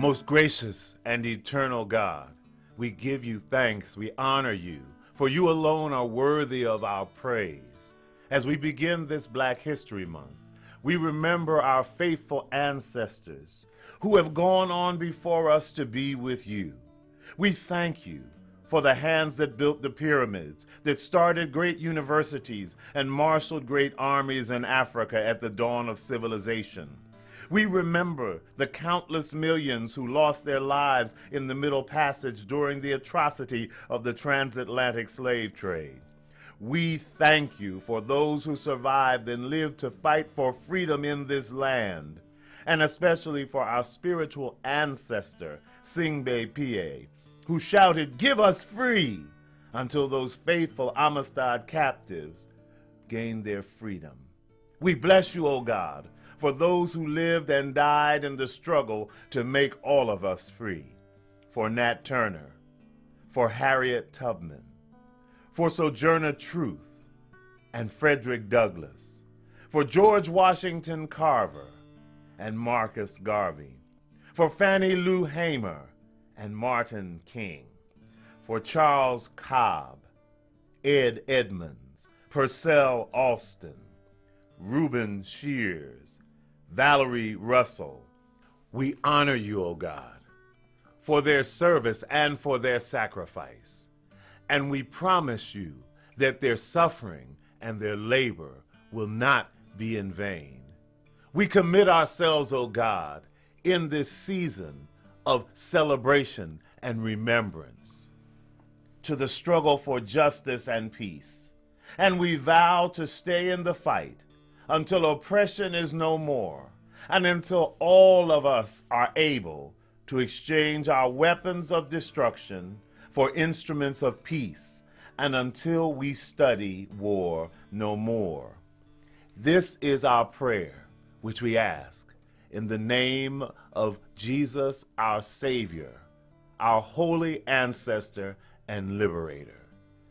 Most gracious and eternal God, we give you thanks, we honor you, for you alone are worthy of our praise. As we begin this Black History Month, we remember our faithful ancestors who have gone on before us to be with you. We thank you for the hands that built the pyramids, that started great universities and marshaled great armies in Africa at the dawn of civilization. We remember the countless millions who lost their lives in the Middle Passage during the atrocity of the transatlantic slave trade. We thank you for those who survived and lived to fight for freedom in this land, and especially for our spiritual ancestor, Singbe Pie, who shouted, "Give us free," until those faithful Amistad captives gained their freedom. We bless you, O God, for those who lived and died in the struggle to make all of us free. For Nat Turner, for Harriet Tubman, for Sojourner Truth and Frederick Douglass, for George Washington Carver and Marcus Garvey, for Fannie Lou Hamer and Martin King, for Charles Cobb, Ed Edmonds, Purcell Austin, Reuben Shears, Valerie Russell. We honor you, O God, for their service and for their sacrifice. And we promise you that their suffering and their labor will not be in vain. We commit ourselves, O God, in this season of celebration and remembrance to the struggle for justice and peace. And we vow to stay in the fight until oppression is no more, and until all of us are able to exchange our weapons of destruction for instruments of peace, and until we study war no more. This is our prayer, which we ask in the name of Jesus, our Savior, our holy ancestor and liberator,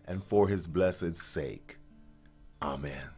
and for his blessed sake. Amen.